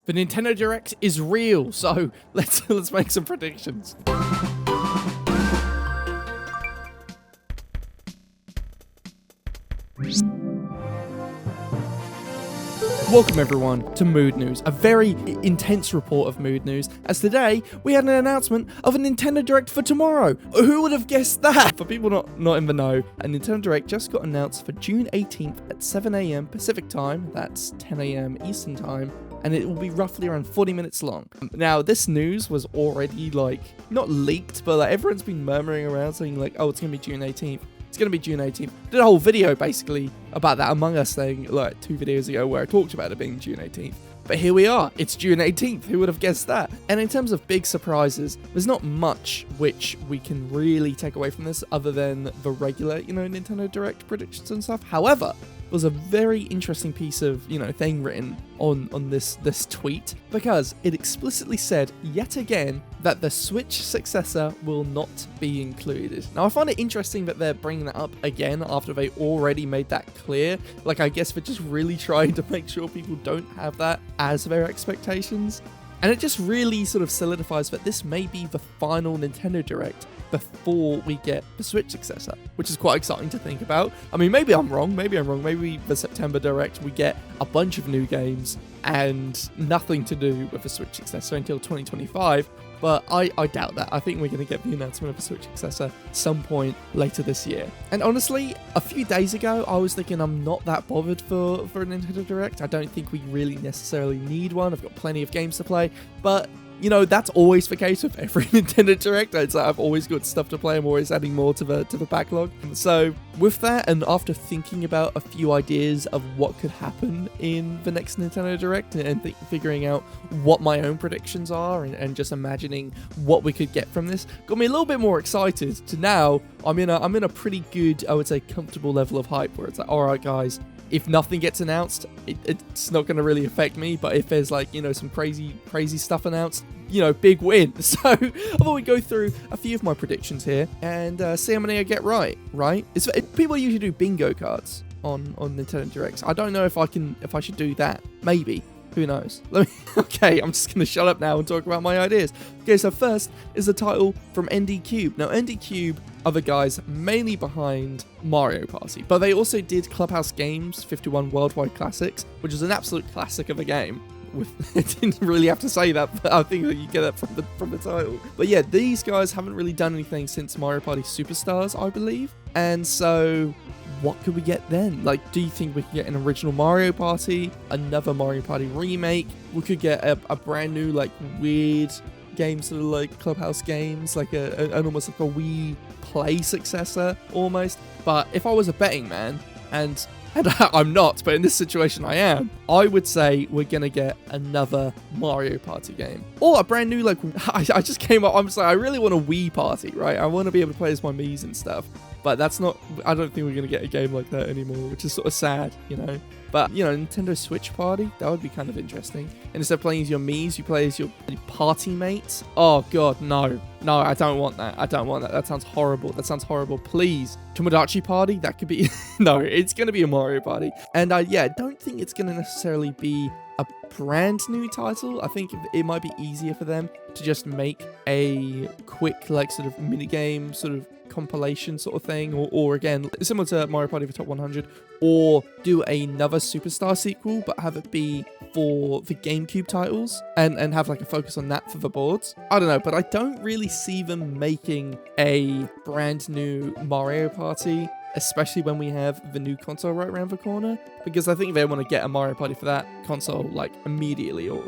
The Nintendo Direct is real, so let's make some predictions. Welcome everyone to Mood News, a very intense report of Mood News, as today we had an announcement of a Nintendo Direct for tomorrow. Who would have guessed that? For people not in the know, a Nintendo Direct just got announced for June 18th at 7 AM Pacific time, that's 10 AM Eastern time, and it will be roughly around 40 minutes long. Now, this news was already not leaked, but everyone's been murmuring around saying oh, it's going to be June 18th. It's going to be June 18th. Did a whole video basically about that Among Us thing 2 videos ago where I talked about it being June 18th. But here we are. It's June 18th. Who would have guessed that? And in terms of big surprises, there's not much which we can really take away from this other than the regular, Nintendo Direct predictions and stuff. However, was a very interesting piece of, thing written on this tweet, because it explicitly said yet again that the Switch successor will not be included. Now, I find it interesting that they're bringing that up again after they already made that clear. I guess they're just really trying to make sure people don't have that as their expectations. And it just really sort of solidifies that this may be the final Nintendo Direct before we get the Switch successor, which is quite exciting to think about. I mean, maybe I'm wrong. Maybe the September Direct, we get a bunch of new games and nothing to do with the Switch successor until 2025. But I doubt that. I think we're going to get the announcement of the Switch successor some point later this year. And honestly, a few days ago, I was thinking I'm not that bothered for a Nintendo Direct. I don't think we really necessarily need one. I've got plenty of games to play. But that's always the case with every Nintendo Direct. It's I've always got stuff to play. I'm always adding more to the backlog. So with that, and after thinking about a few ideas of what could happen in the next Nintendo Direct, and figuring out what my own predictions are, and just imagining what we could get from this, got me a little bit more excited. To now, I'm in a pretty good, I would say, comfortable level of hype where it's all right, guys. If nothing gets announced, it's not going to really affect me. But if there's some crazy stuff announced, big win. So I thought we'd go through a few of my predictions here and see how many I get right. People usually do bingo cards on Nintendo Directs. I don't know if I should do that. Maybe. Who knows? Okay, I'm just going to shut up now and talk about my ideas. Okay, so first is the title from ND Cube. Now, ND Cube are the guys mainly behind Mario Party, but they also did Clubhouse Games 51 Worldwide Classics, which is an absolute classic of a game. I didn't really have to say that, but I think that you get that from the title. But yeah, these guys haven't really done anything since Mario Party Superstars, I believe. And so what could we get then? Do you think we could get an original Mario Party, another Mario Party remake? We could get a brand new, weird game, sort of Clubhouse Games, an almost like a Wii Play successor, almost. But if I was a betting man, and I'm not, but in this situation I am, I would say we're going to get another Mario Party game. Or a brand new, I just came up, I'm just I really want a Wii Party, right? I want to be able to play as my Miis and stuff. But that's not, I don't think we're going to get a game like that anymore, which is sort of sad, But, Nintendo Switch Party, that would be kind of interesting. And instead of playing as your Miis, you play as your party mates. Oh, God, no. No, I don't want that. That sounds horrible. Please. Tomodachi Party, that could be... No, it's going to be a Mario Party. And, I don't think it's going to necessarily be a brand new title. I think it might be easier for them to just make a quick, sort of minigame, sort of compilation sort of thing, or again, similar to Mario Party for Top 100, or do another Superstar sequel, but have it be for the GameCube titles, and have a focus on that for the boards. I don't know, but I don't really see them making a brand new Mario Party, especially when we have the new console right around the corner, because I think they want to get a Mario Party for that console immediately, or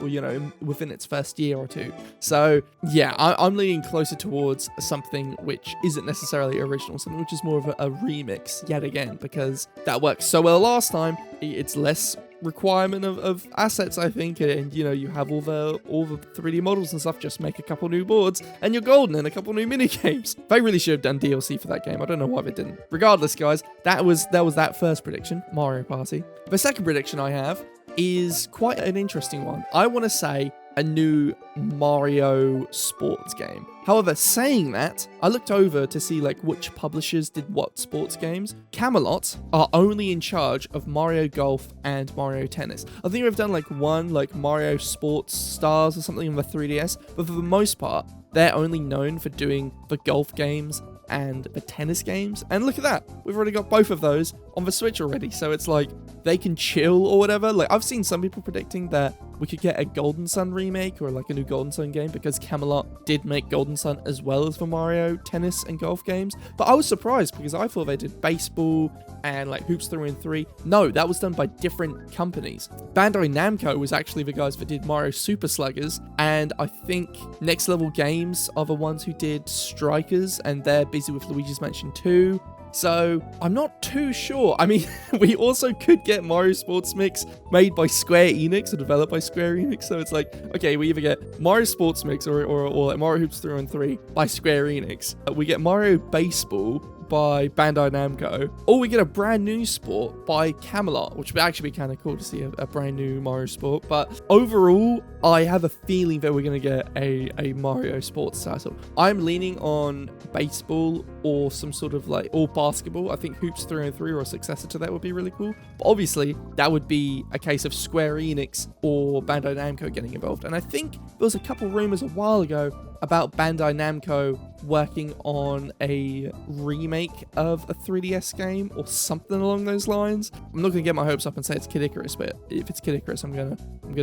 within its first year or two. So yeah, I'm leaning closer towards something which isn't necessarily original, something which is more of a remix yet again, because that worked so well last time. It's less requirement of assets, I think, and you have all the 3D models and stuff. Just make a couple new boards and you're golden, and a couple new mini games. They really should have done DLC for that game. I don't know why they didn't. Regardless, guys, that was that first prediction, Mario Party. The second prediction I have is quite an interesting one. I want to say a new Mario sports game. However, saying that, I looked over to see like which publishers did what sports games. Camelot are only in charge of Mario Golf and Mario Tennis. I think we've done like one like Mario Sports Stars or something on the 3DS, but for the most part, they're only known for doing the golf games and the tennis games. And look at that, we've already got both of those on the Switch already. So it's like they can chill or whatever. Like I've seen some people predicting that we could get a Golden Sun remake or like a new Golden Sun game, because Camelot did make Golden Sun as well as the Mario tennis and golf games. But I was surprised because I thought they did baseball and like Hoops 3 and 3. No, that was done by different companies. Bandai Namco was actually the guys that did Mario Super Sluggers, and I think Next Level Games are the ones who did Strikers, and they're busy with Luigi's Mansion 2. So I'm not too sure. I mean, we also could get Mario Sports Mix made by Square Enix or developed by Square Enix. So it's like, okay, we either get Mario Sports Mix or like Mario Hoops 3 on 3 by Square Enix. We get Mario Baseball by Bandai Namco, or we get a brand new sport by Camelot, which would actually be kind of cool to see a brand new Mario sport. But overall, I have a feeling that we're going to get a Mario sports title. I'm leaning on baseball or some sort of like, or basketball. I think Hoops 3 and 3 or a successor to that would be really cool. But obviously, that would be a case of Square Enix or Bandai Namco getting involved. And I think there was a couple rumors a while ago about Bandai Namco working on a remake of a 3DS game or something along those lines. I'm not gonna get my hopes up and say it's Kid Icarus, but if it's Kid Icarus, I'm gonna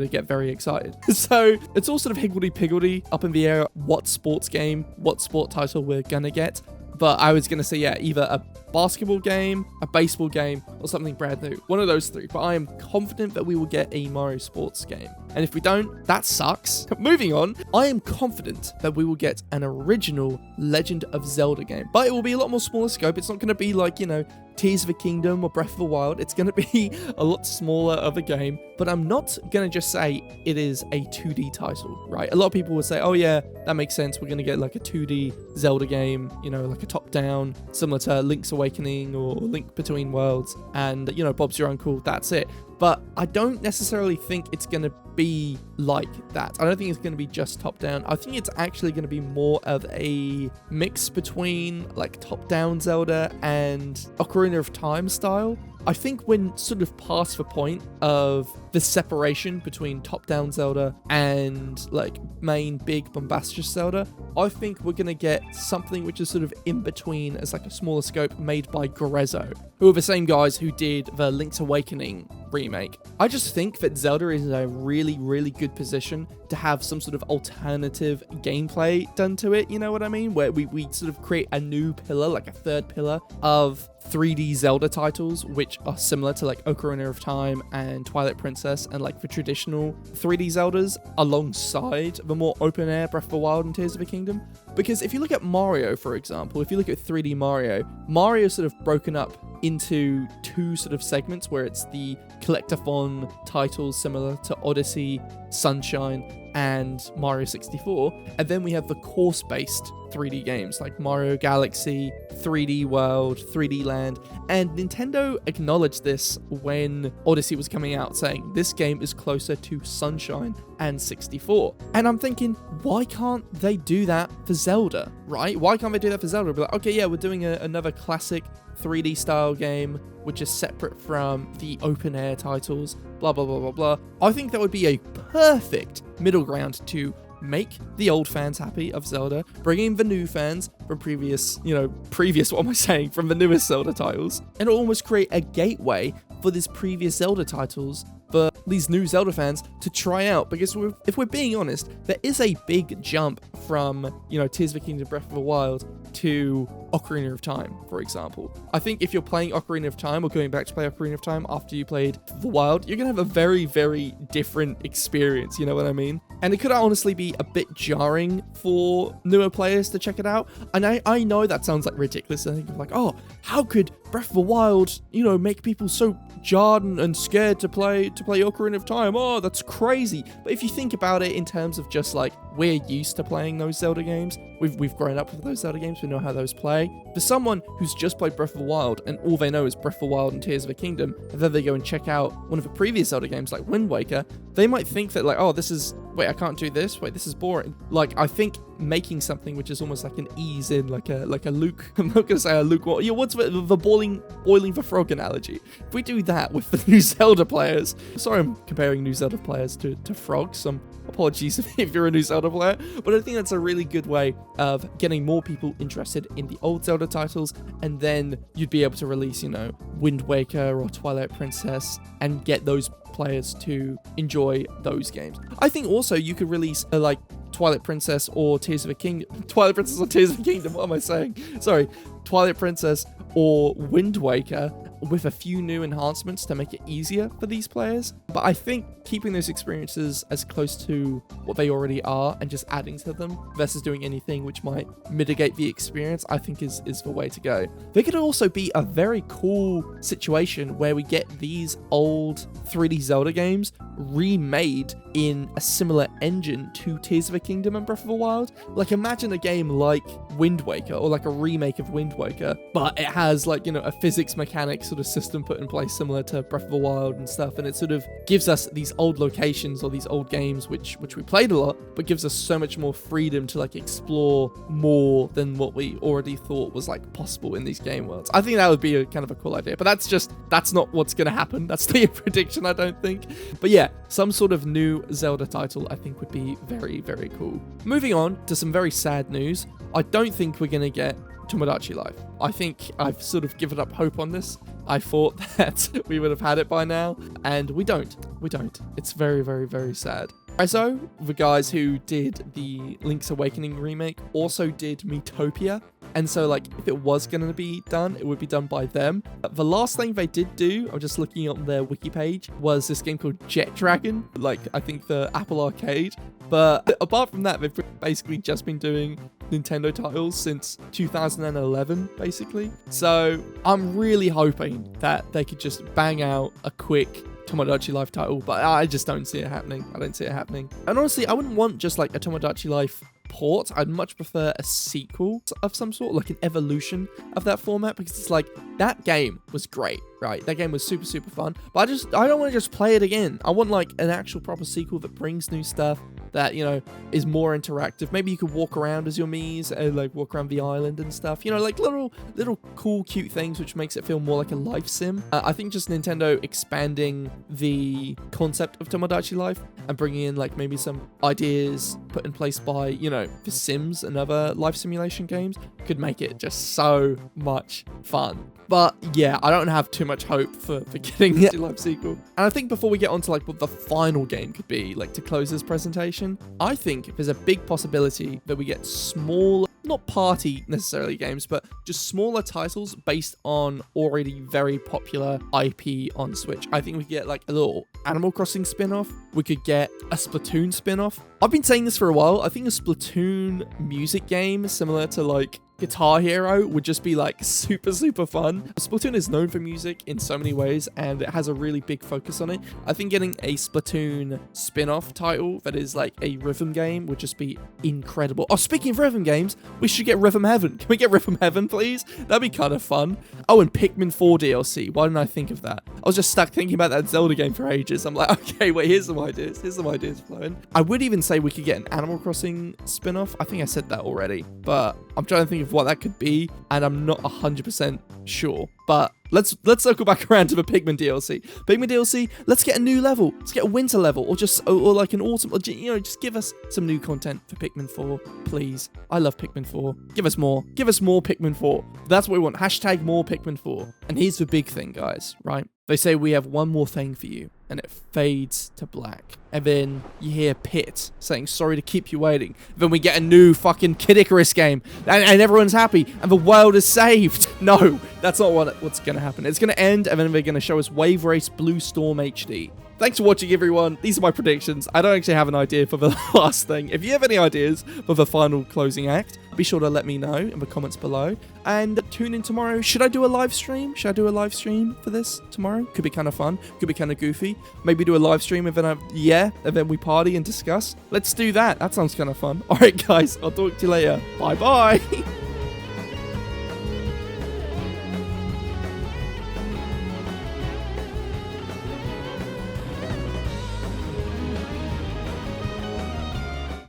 get very excited. So it's all sort of higgledy-piggledy up in the air what sports game, what sport title we're gonna get. But I was going to say, yeah, either a basketball game, a baseball game, or something brand new. One of those three. But I am confident that we will get a Mario Sports game. And if we don't, that sucks. Moving on, I am confident that we will get an original Legend of Zelda game. But it will be a lot more smaller scope. It's not going to be like, you know, Tears of the Kingdom or Breath of the Wild. It's going to be a lot smaller of a game. But I'm not going to just say it is a 2D title, right? A lot of people will say, oh yeah, that makes sense. We're going to get like a 2D Zelda game, you know, like a top-down, similar to Link's Awakening or Link Between Worlds. And, you know, Bob's Your Uncle, that's it. But I don't necessarily think it's going to be like that. I don't think it's going to be just top-down. I think it's actually going to be more of a mix between like top-down Zelda and Ocarina of Time style. I think we're sort of past the point of the separation between top-down Zelda and like main big bombastic Zelda. I think we're going to get something which is sort of in between as like a smaller scope made by Grezzo, who are the same guys who did the Link's Awakening remake. I just think that Zelda is in a really, really good position to have some sort of alternative gameplay done to it, you know what I mean? Where we sort of create a new pillar, like a third pillar of 3D Zelda titles, which are similar to like Ocarina of Time and Twilight Princess and like the traditional 3D Zeldas alongside the more open air Breath of the Wild and Tears of the Kingdom. Because if you look at Mario, for example, if you look at 3D Mario is sort of broken up into two sort of segments where it's the collectathon titles similar to Odyssey, Sunshine, and Mario 64. And then we have the course-based 3D games like Mario Galaxy, 3D World, 3D Land. And Nintendo acknowledged this when Odyssey was coming out, saying this game is closer to Sunshine and 64. And I'm thinking, why can't they do that for Zelda, right? Why can't they do that for Zelda? Be like, okay, yeah, we're doing another classic 3D style game, which is separate from the open air titles, blah, blah, blah, blah, blah. I think that would be a perfect middle ground to make the old fans happy of Zelda, bring in the new fans from from the newest Zelda titles, and almost create a gateway for these previous Zelda titles for these new Zelda fans to try out. Because if we're being honest, there is a big jump from, you know, Tears of the Kingdom, Breath of the Wild to Ocarina of Time, for example. I think if you're playing Ocarina of Time or going back to play Ocarina of Time after you played The Wild, you're going to have a very, very different experience, you know what I mean? And it could honestly be a bit jarring for newer players to check it out. And I know that sounds like ridiculous. I think of like, oh, how could Breath of the Wild, you know, make people so jarred and scared to play Ocarina of Time? Oh, that's crazy. But if you think about it in terms of just like, we're used to playing those Zelda games. We've grown up with those Zelda games. We know how those play. For someone who's just played Breath of the Wild and all they know is Breath of the Wild and Tears of the Kingdom, and then they go and check out one of the previous Zelda games like Wind Waker, they might think that like, oh, this is, wait, I can't do this. Wait, this is boring. Like, I think making something which is almost like an ease in, like a Luke, I'm not gonna say a Luke, what's the boiling the frog analogy? If we do that with the new Zelda players, sorry, I'm comparing new Zelda players to frogs. Apologies if you're a new Zelda player, but I think that's a really good way of getting more people interested in the old Zelda titles, and then you'd be able to release, you know, Wind Waker or Twilight Princess and get those players to enjoy those games. I think also you could release like Twilight Princess or Tears of a Kingdom. Twilight Princess or Tears of a Kingdom, what am I saying? Sorry, Twilight Princess or Wind Waker with a few new enhancements to make it easier for these players. But I think keeping those experiences as close to what they already are and just adding to them versus doing anything which might mitigate the experience, I think is the way to go. There could also be a very cool situation where we get these old 3D Zelda games remade in a similar engine to Tears of a Kingdom and Breath of the Wild. Like, imagine a game like Wind Waker, or like a remake of Wind Waker, but it has like, you know, a physics mechanics sort of system put in place similar to Breath of the Wild and stuff, and it sort of gives us these old locations or these old games which we played a lot, but gives us so much more freedom to like explore more than what we already thought was like possible in these game worlds. I think that would be a kind of a cool idea, but that's not what's gonna happen. That's the prediction, I don't think. But yeah, some sort of new Zelda title I think would be very, very cool. Moving on to some very sad news. I don't think we're gonna get Tomodachi Life. I think I've sort of given up hope on this. I thought that we would have had it by now, and we don't. It's very, very, very sad. Also, the guys who did the Link's Awakening remake also did Miitopia, and so like if it was going to be done, it would be done by them. The last thing they did do, I'm just looking on their wiki page, was this game called Jet Dragon, like I think the Apple Arcade. But apart from that, they've basically just been doing Nintendo titles since 2011, basically. So I'm really hoping that they could just bang out a quick Tomodachi Life title, but I just don't see it happening. I don't see it happening. And honestly, I wouldn't want just like a Tomodachi Life port. I'd much prefer a sequel of some sort, like an evolution of that format, because it's like, that game was great, right? That game was super, super fun, but I don't want to just play it again. I want like an actual proper sequel that brings new stuff, that, you know, is more interactive. Maybe you could walk around as your Miis and like walk around the island and stuff, you know, like little cool, cute things, which makes it feel more like a life sim. I think just Nintendo expanding the concept of Tomodachi Life and bringing in like maybe some ideas put in place by, you know, The Sims and other life simulation games could make it just so much fun. But yeah, I don't have too much hope for getting the Life sequel. And I think before we get on to like what the final game could be, like to close this presentation, I think there's a big possibility that we get small, not party necessarily games, but just smaller titles based on already very popular IP on Switch. I think we could get like a little Animal Crossing spin-off. We could get a Splatoon spin-off. I've been saying this for a while. I think a Splatoon music game similar to like Guitar Hero would just be like super, super fun. Splatoon is known for music in so many ways, and it has a really big focus on it. I think getting a Splatoon spin-off title that is like a rhythm game would just be incredible. Oh, speaking of rhythm games, we should get Rhythm Heaven. Can we get Rhythm Heaven, please? That'd be kind of fun. Oh, and Pikmin 4 DLC. Why didn't I think of that? I was just stuck thinking about that Zelda game for ages. I'm like, okay, wait, here's some ideas. Here's some ideas flowing. I would even say we could get an Animal Crossing spin-off. I think I said that already, but I'm trying to think of what that could be, and I'm not 100% sure. But let's circle back around to the Pikmin DLC. Pikmin DLC, let's get a new level. Let's get a winter level, or like an autumn, or, you know, just give us some new content for Pikmin 4, please. I love Pikmin 4. Give us more. Give us more Pikmin 4. That's what we want. Hashtag more Pikmin 4. And here's the big thing, guys, right? They say we have one more thing for you, and it fades to black. And then you hear Pit saying, sorry to keep you waiting. Then we get a new fucking Kid Icarus game, and everyone's happy, and the world is saved. No, that's not what's going to happen. It's going to end, and then they're going to show us Wave Race Blue Storm HD. Thanks for watching, everyone. These are my predictions. I don't actually have an idea for the last thing. If you have any ideas for the final closing act, be sure to let me know in the comments below. And tune in tomorrow. Should I do a live stream? Should I do a live stream for this tomorrow? Could be kind of fun. Could be kind of goofy. Maybe do a live stream and then we party and discuss. Let's do that. That sounds kind of fun. All right, guys. I'll talk to you later. Bye-bye.